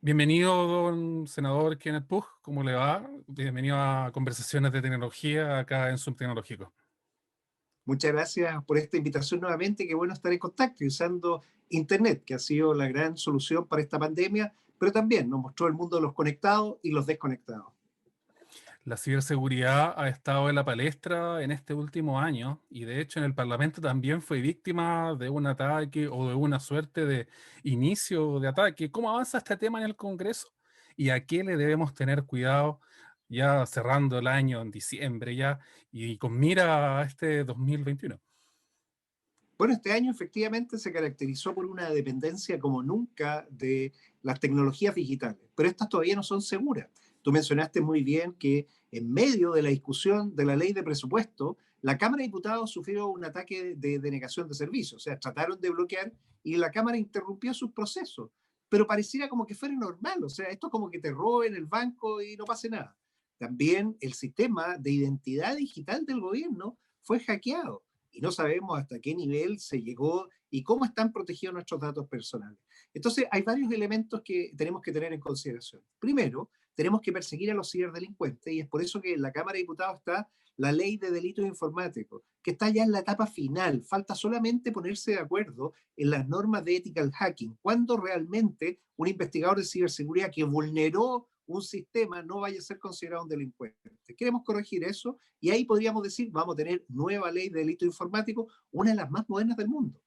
Bienvenido, don senador Kenneth Pugh, ¿cómo le va? Bienvenido a Conversaciones de Tecnología acá en Zoom Tecnológico. Muchas gracias por esta invitación nuevamente. Qué bueno estar en contacto y usando Internet, que ha sido la gran solución para esta pandemia, pero también nos mostró el mundo de los conectados y los desconectados. La ciberseguridad ha estado en la palestra en este último año y de hecho en el Parlamento también fue víctima de un ataque o de una suerte de inicio de ataque. ¿Cómo avanza este tema en el Congreso? ¿Y a qué le debemos tener cuidado ya cerrando el año en diciembre ya y con mira a este 2021? Bueno, este año efectivamente se caracterizó por una dependencia como nunca de las tecnologías digitales, pero estas todavía no son seguras. Tú mencionaste muy bien que en medio de la discusión de la ley de presupuesto, la Cámara de Diputados sufrió un ataque de denegación de servicios, o sea, trataron de bloquear y la Cámara interrumpió sus procesos, pero pareciera como que fuera normal, o sea, esto es como que te roben el banco y no pase nada. También el sistema de identidad digital del gobierno fue hackeado y no sabemos hasta qué nivel se llegó y cómo están protegidos nuestros datos personales. Entonces, hay varios elementos que tenemos que tener en consideración. Primero, tenemos que perseguir a los ciberdelincuentes y es por eso que en la Cámara de Diputados está la ley de delitos informáticos, que está ya en la etapa final. Falta solamente ponerse de acuerdo en las normas de ethical hacking, cuando realmente un investigador de ciberseguridad que vulneró un sistema no vaya a ser considerado un delincuente. Queremos corregir eso y ahí podríamos decir, vamos a tener nueva ley de delito informático, una de las más modernas del mundo.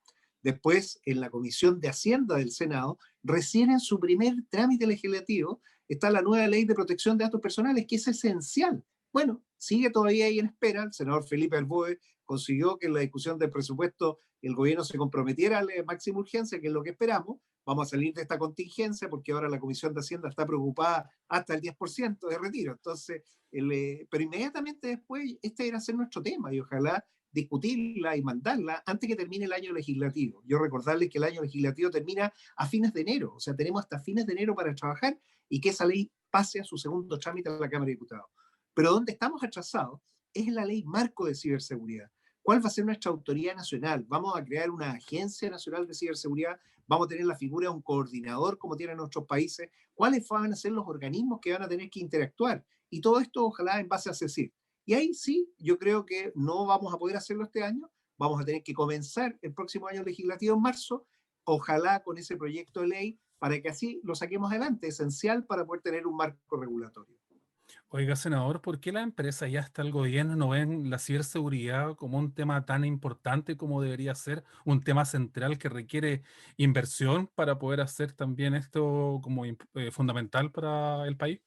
Después, en la Comisión de Hacienda del Senado, recién en su primer trámite legislativo, está la nueva ley de protección de datos personales, que es esencial. Bueno, sigue todavía ahí en espera. El senador Felipe Alboe consiguió que en la discusión del presupuesto el gobierno se comprometiera a la máxima urgencia, que es lo que esperamos. Vamos a salir de esta contingencia porque ahora la Comisión de Hacienda está preocupada hasta el 10% de retiro. Entonces, pero inmediatamente después, este era ser nuestro tema y ojalá discutirla y mandarla antes que termine el año legislativo. Yo recordarles que el año legislativo termina a fines de enero, o sea, tenemos hasta fines de enero para trabajar y que esa ley pase a su segundo trámite a la Cámara de Diputados. Pero donde estamos atrasados es en la ley marco de ciberseguridad. ¿Cuál va a ser nuestra autoridad nacional? ¿Vamos a crear una agencia nacional de ciberseguridad? ¿Vamos a tener la figura de un coordinador como tienen otros países? ¿Cuáles van a ser los organismos que van a tener que interactuar? Y todo esto ojalá en base a CECIR. Y ahí sí, yo creo que no vamos a poder hacerlo este año, vamos a tener que comenzar el próximo año legislativo en marzo, ojalá con ese proyecto de ley para que así lo saquemos adelante, esencial para poder tener un marco regulatorio. Oiga, senador, ¿por qué las empresas y hasta el gobierno no ven la ciberseguridad como un tema tan importante como debería ser, un tema central que requiere inversión para poder hacer también esto como fundamental para el país?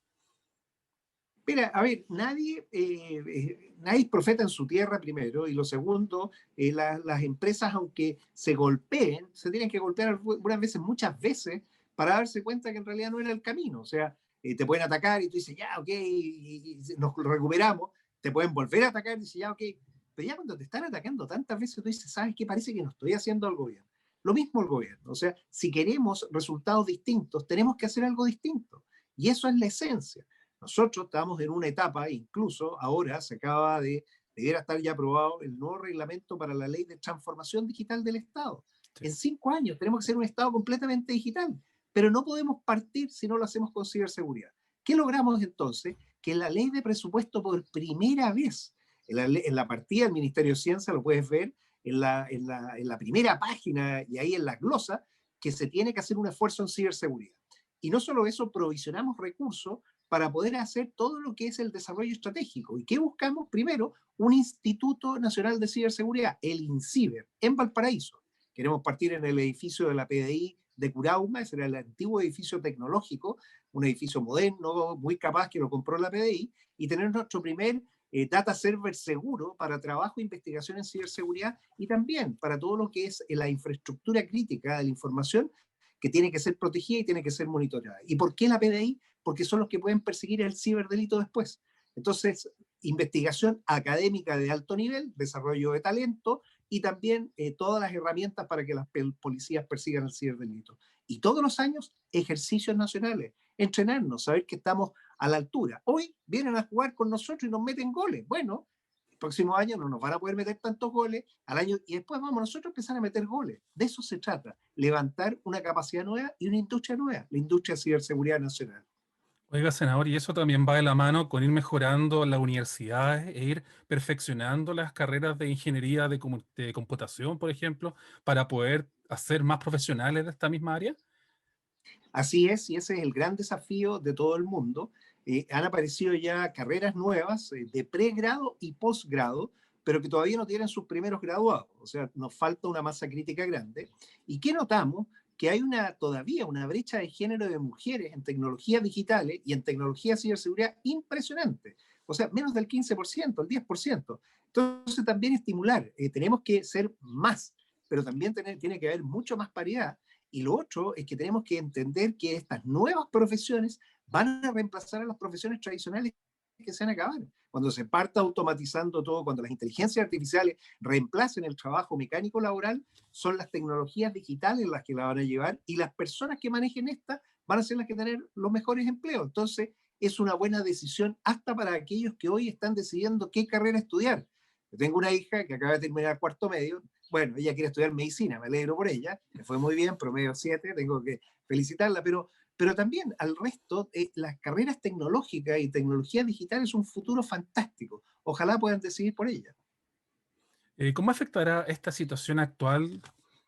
Mira, a ver, nadie es profeta en su tierra primero, y lo segundo, las empresas, aunque se golpeen, se tienen que golpear algunas veces, muchas veces, para darse cuenta que en realidad no era el camino. O sea, te pueden atacar y tú dices, ya, ok, y nos recuperamos, te pueden volver a atacar y dices, ya, ok, pero ya cuando te están atacando tantas veces, tú dices, ¿sabes qué? Parece que no estoy haciendo algo bien. Lo mismo el gobierno. O sea, si queremos resultados distintos, tenemos que hacer algo distinto. Y eso es la esencia. Nosotros estamos en una etapa, incluso ahora se acaba debiera estar ya aprobado el nuevo reglamento para la ley de transformación digital del Estado. Sí. En 5 años tenemos que ser un Estado completamente digital, pero no podemos partir si no lo hacemos con ciberseguridad. ¿Qué logramos entonces? Que en la ley de presupuesto por primera vez, en la partida del Ministerio de Ciencia, lo puedes ver en la primera página y ahí en la glosa, que se tiene que hacer un esfuerzo en ciberseguridad. Y no solo eso, provisionamos recursos para poder hacer todo lo que es el desarrollo estratégico. ¿Y qué buscamos? Primero, un Instituto Nacional de Ciberseguridad, el INCIBER, en Valparaíso. Queremos partir en el edificio de la PDI de Curauma, ese era el antiguo edificio tecnológico, un edificio moderno, muy capaz, que lo compró la PDI, y tener nuestro primer data server seguro para trabajo e investigación en ciberseguridad y también para todo lo que es la infraestructura crítica de la información que tiene que ser protegida y tiene que ser monitoreada. ¿Y por qué la PDI? Porque son los que pueden perseguir el ciberdelito después. Entonces, investigación académica de alto nivel, desarrollo de talento y también todas las herramientas para que las policías persigan el ciberdelito. Y todos los años, ejercicios nacionales, entrenarnos, saber que estamos a la altura. Hoy vienen a jugar con nosotros y nos meten goles. Bueno, el próximo año no nos van a poder meter tantos goles al año y después vamos nosotros a empezar a meter goles. De eso se trata, levantar una capacidad nueva y una industria nueva, la industria de ciberseguridad nacional. Oiga, senador, y eso también va de la mano con ir mejorando las universidades e ir perfeccionando las carreras de ingeniería de computación, por ejemplo, para poder hacer más profesionales de esta misma área. Así es, y ese es el gran desafío de todo el mundo. Han aparecido ya carreras nuevas de pregrado y posgrado, pero que todavía no tienen sus primeros graduados. O sea, nos falta una masa crítica grande. ¿Y qué notamos? Que hay todavía una brecha de género de mujeres en tecnologías digitales y en tecnología de ciberseguridad impresionante. O sea, menos del 15%, el 10%. Entonces, también estimular. Tenemos que ser más, pero también tiene que haber mucho más paridad y lo otro es que tenemos que entender que estas nuevas profesiones van a reemplazar a las profesiones tradicionales que se van a acabar. Cuando se parta automatizando todo, cuando las inteligencias artificiales reemplacen el trabajo mecánico laboral, son las tecnologías digitales las que la van a llevar y las personas que manejen estas van a ser las que tener los mejores empleos. Entonces, es una buena decisión hasta para aquellos que hoy están decidiendo qué carrera estudiar. Yo tengo una hija que acaba de terminar cuarto medio. Bueno, ella quiere estudiar medicina, me alegro por ella, le fue muy bien, promedio 7, tengo que felicitarla, pero también al resto, las carreras tecnológicas y tecnologías digitales es un futuro fantástico. Ojalá puedan decidir por ella. ¿Cómo afectará esta situación actual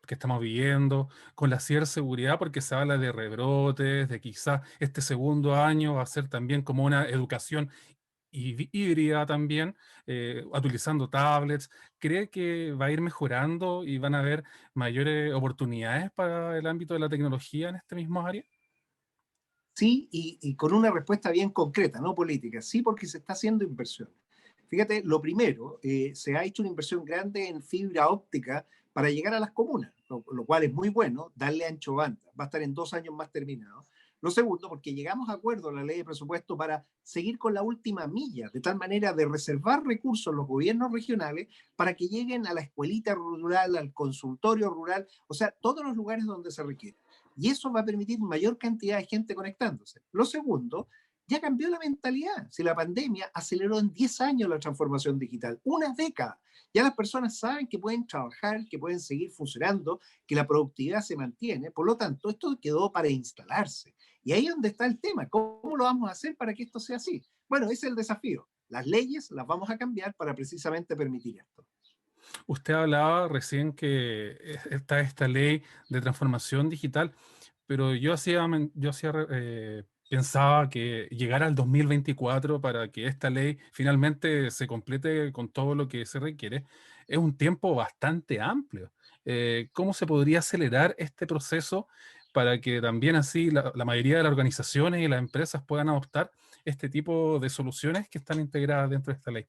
que estamos viviendo con la ciberseguridad? Porque se habla de rebrotes, de quizás este segundo año va a ser también como una educación híbrida también, utilizando tablets. ¿Cree que va a ir mejorando y van a haber mayores oportunidades para el ámbito de la tecnología en este mismo área? Sí, y con una respuesta bien concreta, no política. Sí, porque se está haciendo inversión. Fíjate, lo primero, se ha hecho una inversión grande en fibra óptica para llegar a las comunas, lo cual es muy bueno, darle ancho banda. Va a estar en 2 años más terminado. Lo segundo, porque llegamos a acuerdo en la ley de presupuesto para seguir con la última milla, de tal manera de reservar recursos los gobiernos regionales para que lleguen a la escuelita rural, al consultorio rural, o sea, todos los lugares donde se requiere. Y eso va a permitir mayor cantidad de gente conectándose. Lo segundo, ya cambió la mentalidad. Si la pandemia aceleró en 10 años la transformación digital, una década, ya las personas saben que pueden trabajar, que pueden seguir funcionando, que la productividad se mantiene. Por lo tanto, esto quedó para instalarse. Y ahí es donde está el tema. ¿Cómo lo vamos a hacer para que esto sea así? Bueno, ese es el desafío. Las leyes las vamos a cambiar para precisamente permitir esto. Usted hablaba recién que está esta ley de transformación digital, pero pensaba que llegar al 2024 para que esta ley finalmente se complete con todo lo que se requiere es un tiempo bastante amplio. ¿Cómo se podría acelerar este proceso para que también así la mayoría de las organizaciones y las empresas puedan adoptar este tipo de soluciones que están integradas dentro de esta ley?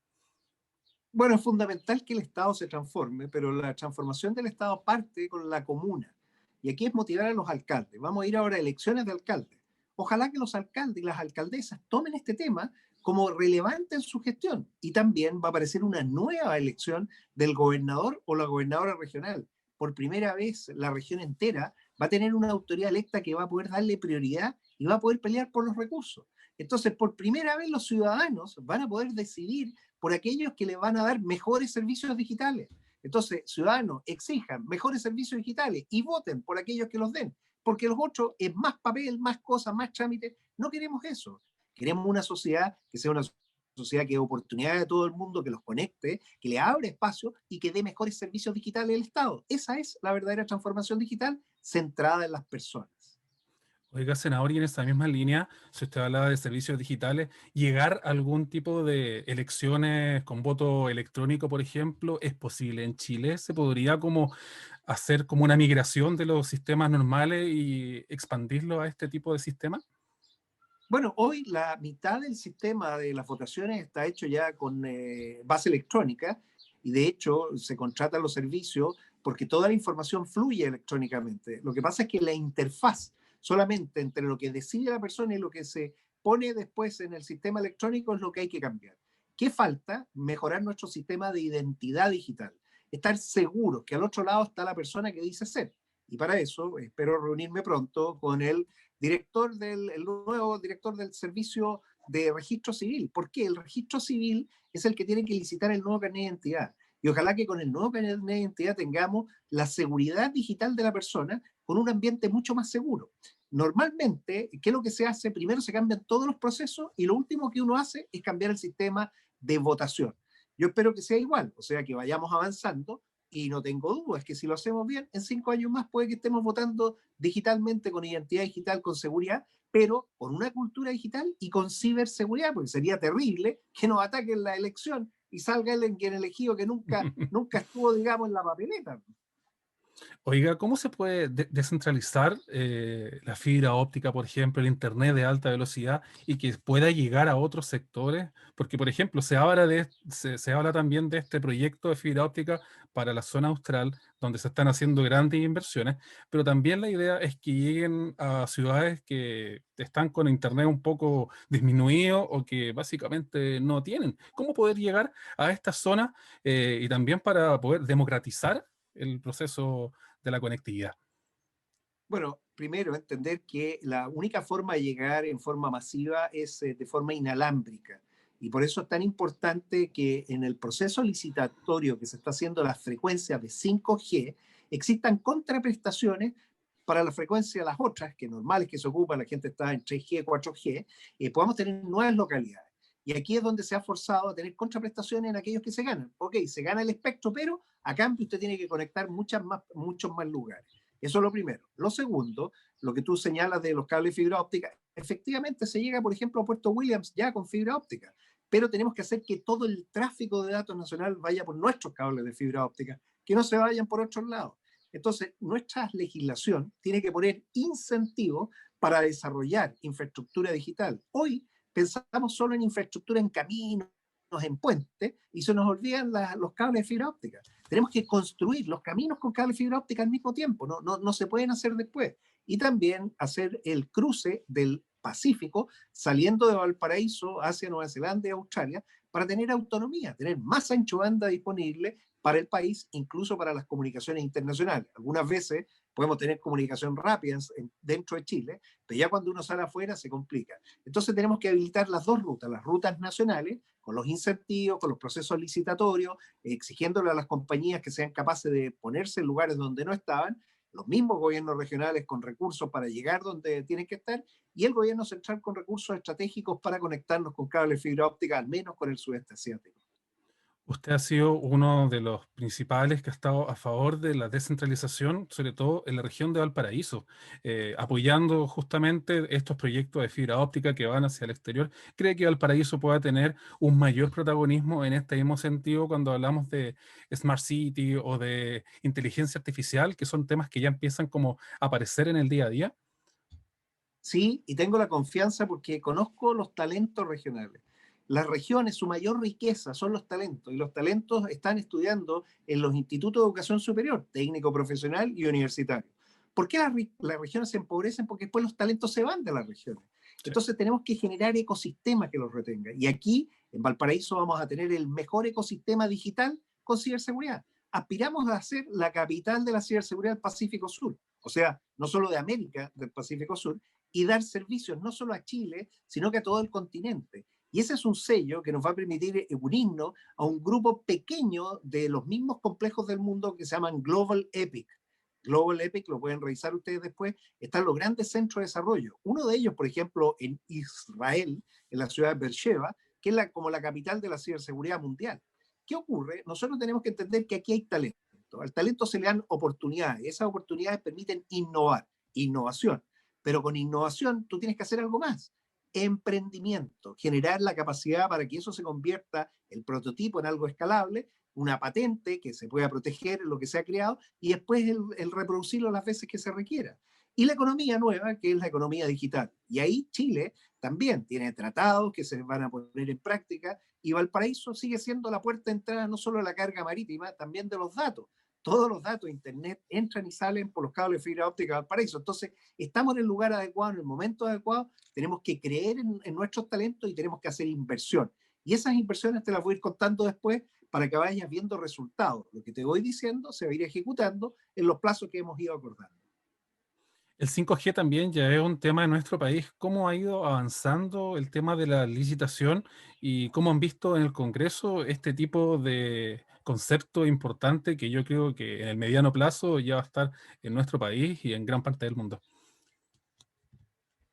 Bueno, es fundamental que el Estado se transforme, pero la transformación del Estado parte con la comuna. Y aquí es motivar a los alcaldes. Vamos a ir ahora a elecciones de alcaldes. Ojalá que los alcaldes y las alcaldesas tomen este tema como relevante en su gestión. Y también va a aparecer una nueva elección del gobernador o la gobernadora regional. Por primera vez, la región entera va a tener una autoridad electa que va a poder darle prioridad y va a poder pelear por los recursos. Entonces, por primera vez los ciudadanos van a poder decidir por aquellos que le van a dar mejores servicios digitales. Entonces, ciudadanos, exijan mejores servicios digitales y voten por aquellos que los den, porque los otros es más papel, más cosas, más trámites. No queremos eso. Queremos una sociedad que sea una sociedad que dé oportunidades a todo el mundo, que los conecte, que le abra espacio y que dé mejores servicios digitales al Estado. Esa es la verdadera transformación digital centrada en las personas. Oiga, senador, y en esa misma línea, si usted hablaba de servicios digitales, llegar a algún tipo de elecciones con voto electrónico, por ejemplo, ¿es posible en Chile? ¿Se podría como hacer como una migración de los sistemas normales y expandirlo a este tipo de sistemas? Bueno, hoy la mitad del sistema de las votaciones está hecho ya con base electrónica y de hecho se contratan los servicios porque toda la información fluye electrónicamente. Lo que pasa es que la interfaz solamente entre lo que decide la persona y lo que se pone después en el sistema electrónico es lo que hay que cambiar. ¿Qué falta? Mejorar nuestro sistema de identidad digital. Estar seguros que al otro lado está la persona que dice ser. Y para eso espero reunirme pronto con el nuevo director del Servicio de registro civil. ¿Por qué? El registro civil es el que tiene que licitar el nuevo carnet de identidad. Y ojalá que con el nuevo carnet de identidad tengamos la seguridad digital de la persona con un ambiente mucho más seguro. Normalmente, ¿qué es lo que se hace? Primero se cambian todos los procesos y lo último que uno hace es cambiar el sistema de votación. Yo espero que sea igual, o sea, que vayamos avanzando y no tengo dudas que si lo hacemos bien, en 5 años más puede que estemos votando digitalmente, con identidad digital, con seguridad, pero con una cultura digital y con ciberseguridad, porque sería terrible que nos ataquen la elección y salga quien elegido que nunca estuvo, digamos, en la papeleta. Oiga, ¿cómo se puede descentralizar la fibra óptica, por ejemplo, el Internet de alta velocidad y que pueda llegar a otros sectores? Porque, por ejemplo, se habla también de este proyecto de fibra óptica para la zona austral, donde se están haciendo grandes inversiones, pero también la idea es que lleguen a ciudades que están con Internet un poco disminuido o que básicamente no tienen. ¿Cómo poder llegar a estas zonas y también para poder democratizar el proceso de la conectividad? Bueno, primero entender que la única forma de llegar en forma masiva es de forma inalámbrica. Y por eso es tan importante que en el proceso licitatorio que se está haciendo las frecuencias de 5G, existan contraprestaciones para la frecuencia de las otras, que normales que se ocupan, la gente está en 3G, 4G, podamos tener nuevas localidades. Y aquí es donde se ha forzado a tener contraprestaciones en aquellos que se ganan. Ok, se gana el espectro, pero a cambio usted tiene que conectar muchos más lugares. Eso es lo primero. Lo segundo, lo que tú señalas de los cables de fibra óptica, efectivamente se llega, por ejemplo, a Puerto Williams ya con fibra óptica, pero tenemos que hacer que todo el tráfico de datos nacional vaya por nuestros cables de fibra óptica, que no se vayan por otros lados. Entonces, nuestra legislación tiene que poner incentivos para desarrollar infraestructura digital. Hoy pensamos solo en infraestructura en caminos, en puentes, y se nos olvidan los cables de fibra óptica. Tenemos que construir los caminos con cable de fibra óptica al mismo tiempo, no se pueden hacer después. Y también hacer el cruce del Pacífico saliendo de Valparaíso hacia Nueva Zelanda y Australia para tener autonomía, tener más ancho banda disponible para el país, incluso para las comunicaciones internacionales. Algunas veces podemos tener comunicación rápida dentro de Chile, pero ya cuando uno sale afuera se complica. Entonces tenemos que habilitar las dos rutas, las rutas nacionales, con los incentivos, con los procesos licitatorios, exigiéndole a las compañías que sean capaces de ponerse en lugares donde no estaban, los mismos gobiernos regionales con recursos para llegar donde tienen que estar, y el gobierno central con recursos estratégicos para conectarnos con cables de fibra óptica, al menos con el sudeste asiático. Usted ha sido uno de los principales que ha estado a favor de la descentralización, sobre todo en la región de Valparaíso, apoyando justamente estos proyectos de fibra óptica que van hacia el exterior. ¿Cree que Valparaíso pueda tener un mayor protagonismo en este mismo sentido cuando hablamos de Smart City o de inteligencia artificial, que son temas que ya empiezan como a aparecer en el día a día? Sí, y tengo la confianza porque conozco los talentos regionales. Las regiones, su mayor riqueza son los talentos, y los talentos están estudiando en los institutos de educación superior, técnico, profesional y universitario. ¿Por qué las regiones se empobrecen? Porque después los talentos se van de las regiones. Sí. Entonces tenemos que generar ecosistemas que los retengan. Y aquí, en Valparaíso, vamos a tener el mejor ecosistema digital con ciberseguridad. Aspiramos a ser la capital de la ciberseguridad del Pacífico Sur. O sea, no solo de América, del Pacífico Sur, y dar servicios no solo a Chile, sino que a todo el continente. Y ese es un sello que nos va a permitir unirnos a un grupo pequeño de los mismos complejos del mundo que se llaman Global Epic. Global Epic, lo pueden revisar ustedes después, están los grandes centros de desarrollo. Uno de ellos, por ejemplo, en Israel, en la ciudad de Beersheba, que es como la capital de la ciberseguridad mundial. ¿Qué ocurre? Nosotros tenemos que entender que aquí hay talento. Al talento se le dan oportunidades. Esas oportunidades permiten innovar, innovación. Pero con innovación tú tienes que hacer algo más. Emprendimiento, generar la capacidad para que eso se convierta el prototipo en algo escalable, una patente que se pueda proteger lo que se ha creado y después el reproducirlo las veces que se requiera. Y la economía nueva, que es la economía digital. Y ahí Chile también tiene tratados que se van a poner en práctica y Valparaíso sigue siendo la puerta de entrada no solo de la carga marítima, también de los datos. Todos los datos de Internet entran y salen por los cables de fibra óptica de Valparaíso. Entonces, estamos en el lugar adecuado, en el momento adecuado, tenemos que creer en nuestros talentos y tenemos que hacer inversión. Y esas inversiones te las voy a ir contando después para que vayas viendo resultados. Lo que te voy diciendo se va a ir ejecutando en los plazos que hemos ido acordando. El 5G también ya es un tema de nuestro país. ¿Cómo ha ido avanzando el tema de la licitación y cómo han visto en el Congreso este tipo de concepto importante que yo creo que en el mediano plazo ya va a estar en nuestro país y en gran parte del mundo?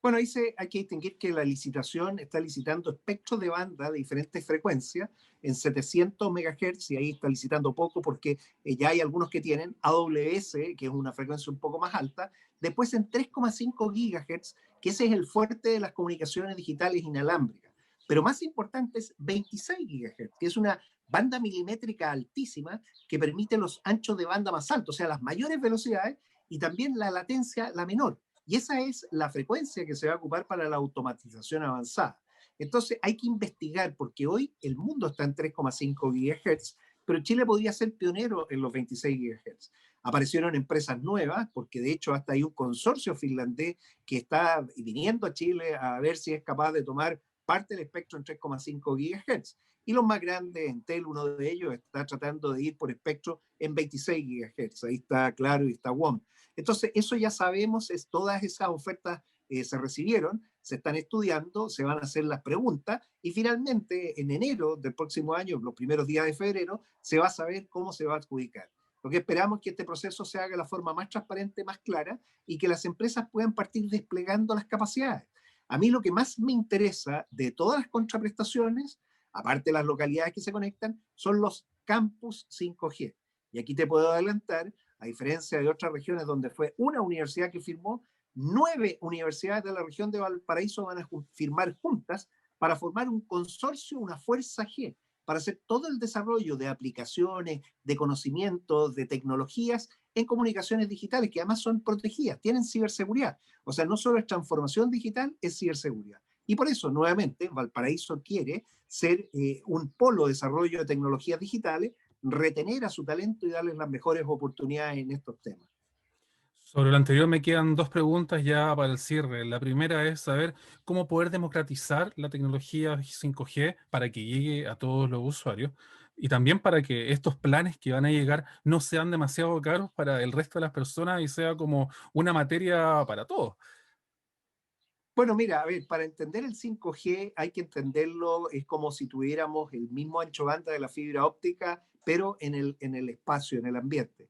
Bueno, hay que distinguir que la licitación está licitando espectros de banda de diferentes frecuencias en 700 MHz y ahí está licitando poco porque ya hay algunos que tienen AWS, que es una frecuencia un poco más alta, después en 3,5 GHz, que ese es el fuerte de las comunicaciones digitales inalámbricas. Pero más importante es 26 GHz, que es una banda milimétrica altísima que permite los anchos de banda más altos, o sea, las mayores velocidades y también la latencia la menor. Y esa es la frecuencia que se va a ocupar para la automatización avanzada. Entonces hay que investigar, porque hoy el mundo está en 3,5 GHz, pero Chile podría ser pionero en los 26 GHz. Aparecieron empresas nuevas, porque de hecho hasta hay un consorcio finlandés que está viniendo a Chile a ver si es capaz de tomar parte del espectro en 3,5 GHz. Y los más grandes, Entel, uno de ellos, está tratando de ir por espectro en 26 GHz. Ahí está Claro y está WOM. Entonces, eso ya sabemos, todas esas ofertas se recibieron, se están estudiando, se van a hacer las preguntas y finalmente en enero del próximo año, los primeros días de febrero, se va a saber cómo se va a adjudicar. Lo que esperamos es que este proceso se haga de la forma más transparente, más clara y que las empresas puedan partir desplegando las capacidades. A mí lo que más me interesa de todas las contraprestaciones, aparte de las localidades que se conectan, son los campus 5G. Y aquí te puedo adelantar, a diferencia de otras regiones donde fue una universidad que firmó, 9 universidades de la región de Valparaíso van a firmar juntas para formar un consorcio, una fuerza G, para hacer todo el desarrollo de aplicaciones, de conocimientos, de tecnologías en comunicaciones digitales, que además son protegidas, tienen ciberseguridad. O sea, no solo es transformación digital, es ciberseguridad. Y por eso, nuevamente, Valparaíso quiere ser un polo de desarrollo de tecnologías digitales, retener a su talento y darles las mejores oportunidades en estos temas. Sobre lo anterior me quedan dos preguntas ya para el cierre. La primera es saber cómo poder democratizar la tecnología 5G para que llegue a todos los usuarios y también para que estos planes que van a llegar no sean demasiado caros para el resto de las personas y sea como una materia para todos. Bueno, mira, a ver, para entender el 5G hay que entenderlo, es como si tuviéramos el mismo ancho banda de la fibra óptica, pero en el espacio, en el ambiente.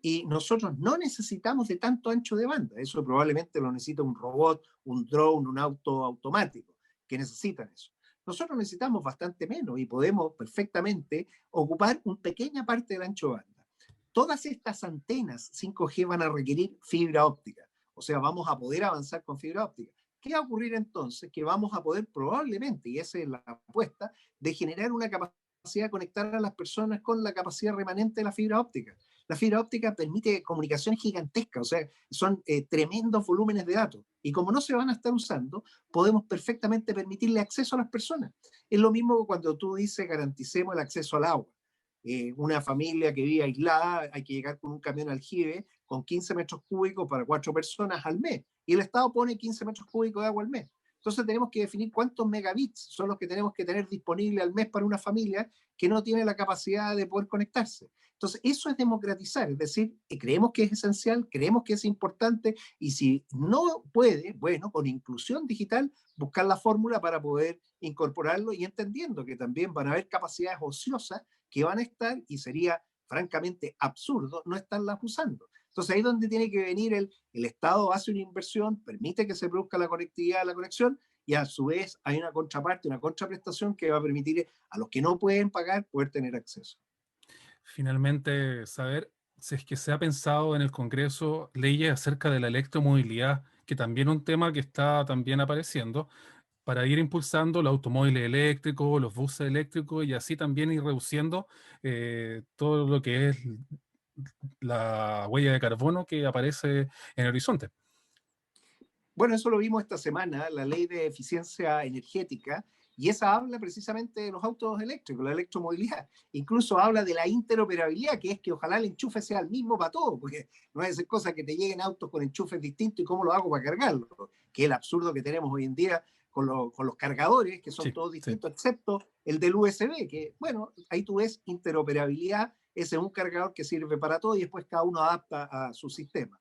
Y nosotros no necesitamos de tanto ancho de banda, eso probablemente lo necesita un robot, un drone, un auto automático, que necesitan eso. Nosotros necesitamos bastante menos y podemos perfectamente ocupar una pequeña parte del ancho banda. Todas estas antenas 5G van a requerir fibra óptica, o sea, vamos a poder avanzar con fibra óptica. ¿Qué va a ocurrir entonces? Que vamos a poder probablemente, y esa es la apuesta, de generar una capacidad de conectar a las personas con la capacidad remanente de la fibra óptica. La fibra óptica permite comunicación gigantesca, o sea, son tremendos volúmenes de datos. Y como no se van a estar usando, podemos perfectamente permitirle acceso a las personas. Es lo mismo cuando tú dices garanticemos el acceso al agua. Una familia que vive aislada, hay que llegar con un camión aljibe con 15 metros cúbicos para 4 personas al mes. Y el Estado pone 15 metros cúbicos de agua al mes. Entonces tenemos que definir cuántos megabits son los que tenemos que tener disponibles al mes para una familia que no tiene la capacidad de poder conectarse. Entonces eso es democratizar, es decir, creemos que es esencial, creemos que es importante y si no puede, bueno, con inclusión digital, buscar la fórmula para poder incorporarlo y entendiendo que también van a haber capacidades ociosas que van a estar y sería francamente absurdo no estarlas usando. Entonces ahí es donde tiene que venir el Estado hace una inversión, permite que se produzca la conectividad, la conexión, y a su vez hay una contraparte, una contraprestación que va a permitir a los que no pueden pagar poder tener acceso. Finalmente, saber si es que se ha pensado en el Congreso leyes acerca de la electromovilidad, que también es un tema que está también apareciendo, para ir impulsando los automóviles eléctricos, los buses eléctricos y así también ir reduciendo todo lo que es la huella de carbono que aparece en el horizonte. Bueno, eso lo vimos esta semana, la ley de eficiencia energética, y esa habla precisamente de los autos eléctricos, la electromovilidad. Incluso habla de la interoperabilidad, que es que ojalá el enchufe sea el mismo para todos, porque no es cosa que te lleguen autos con enchufes distintos y cómo lo hago para cargarlo, que es el absurdo que tenemos hoy en día con los cargadores, que son Sí, todos sí. distintos, excepto el del USB, que bueno, ahí tú ves interoperabilidad, ese es un cargador que sirve para todo y después cada uno adapta a su sistema.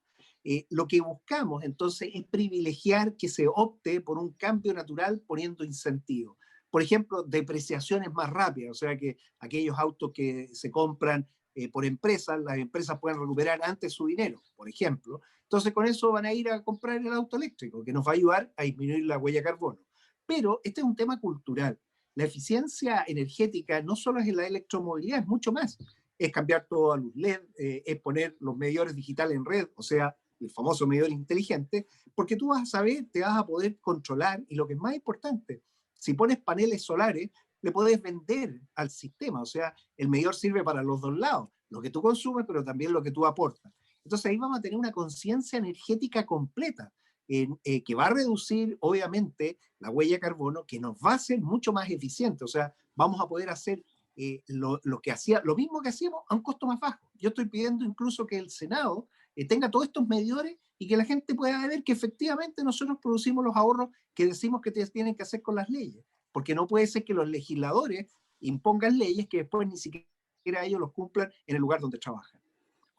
Lo que buscamos entonces es privilegiar que se opte por un cambio natural poniendo incentivos. Por ejemplo, depreciaciones más rápidas, o sea que aquellos autos que se compran por empresas, las empresas pueden recuperar antes su dinero, por ejemplo. Entonces con eso van a ir a comprar el auto eléctrico, que nos va a ayudar a disminuir la huella de carbono. Pero este es un tema cultural. La eficiencia energética no solo es en la electromovilidad, es mucho más. Es cambiar todo a luz LED, es poner los medidores digitales en red, o sea, el famoso medidor inteligente, porque tú vas a saber, te vas a poder controlar y lo que es más importante, si pones paneles solares, le puedes vender al sistema, o sea, el medidor sirve para los dos lados, lo que tú consumes, pero también lo que tú aportas. Entonces ahí vamos a tener una conciencia energética completa, que va a reducir, obviamente, la huella de carbono, que nos va a hacer mucho más eficiente, o sea, vamos a poder hacer lo mismo que hacíamos a un costo más bajo. Yo estoy pidiendo incluso que el Senado tenga todos estos medidores y que la gente pueda ver que efectivamente nosotros producimos los ahorros que decimos que tienen que hacer con las leyes, porque no puede ser que los legisladores impongan leyes que después ni siquiera ellos los cumplan en el lugar donde trabajan.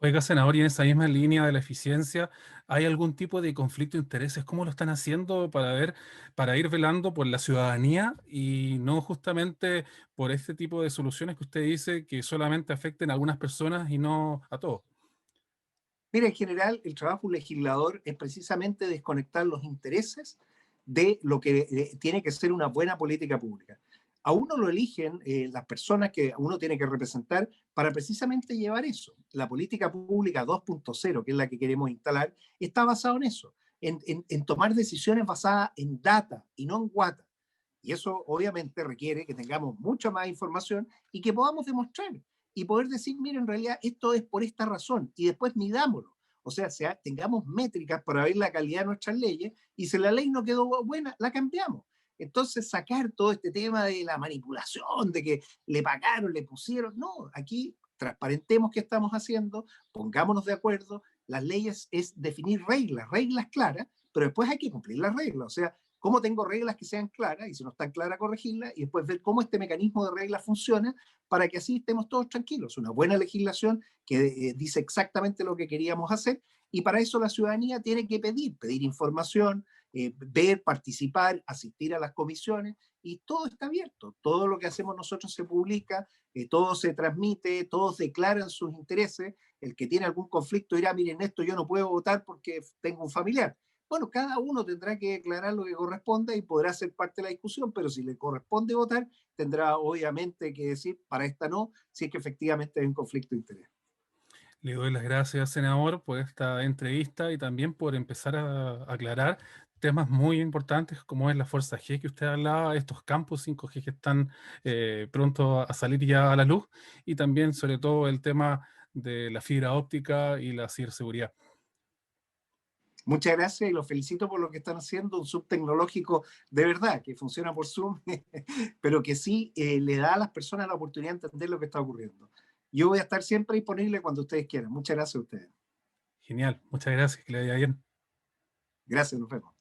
Oiga, senador, y en esa misma línea de la eficiencia, ¿hay algún tipo de conflicto de intereses? ¿Cómo lo están haciendo para ver, para ir velando por la ciudadanía y no justamente por este tipo de soluciones que usted dice que solamente afecten a algunas personas y no a todos? Mira, en general, el trabajo de un legislador es precisamente desconectar los intereses de lo que tiene que ser una buena política pública. A uno lo eligen las personas que uno tiene que representar para precisamente llevar eso. La política pública 2.0, que es la que queremos instalar, está basada en eso, en tomar decisiones basadas en data y no en guata. Y eso obviamente requiere que tengamos mucha más información y que podamos demostrar y poder decir, mira, en realidad esto es por esta razón y después midámoslo. O sea, tengamos métricas para ver la calidad de nuestras leyes y si la ley no quedó buena, la cambiamos. Entonces, sacar todo este tema de la manipulación, de que le pagaron, le pusieron, no, aquí transparentemos qué estamos haciendo, pongámonos de acuerdo, las leyes es definir reglas, reglas claras, pero después hay que cumplir las reglas. O sea, cómo tengo reglas que sean claras y si no están claras, corregirlas y después ver cómo este mecanismo de reglas funciona para que así estemos todos tranquilos. Una buena legislación que dice exactamente lo que queríamos hacer y para eso la ciudadanía tiene que pedir información, ver, participar, asistir a las comisiones y todo está abierto. Todo lo que hacemos nosotros se publica, todo se transmite, todos declaran sus intereses. El que tiene algún conflicto dirá, miren, esto yo no puedo votar porque tengo un familiar. Bueno, cada uno tendrá que declarar lo que corresponda y podrá ser parte de la discusión, pero si le corresponde votar, tendrá obviamente que decir para esta no, si es que efectivamente hay un conflicto de interés. Le doy las gracias, senador, por esta entrevista y también por empezar a aclarar temas muy importantes como es la Fuerza G que usted hablaba, estos campos 5G que están pronto a salir ya a la luz y también sobre todo el tema de la fibra óptica y la ciberseguridad. Muchas gracias y los felicito por lo que están haciendo, un subtecnológico de verdad, que funciona por Zoom, pero que sí le da a las personas la oportunidad de entender lo que está ocurriendo. Yo voy a estar siempre disponible cuando ustedes quieran. Muchas gracias a ustedes. Genial, muchas gracias, que le vaya bien. Gracias, nos vemos.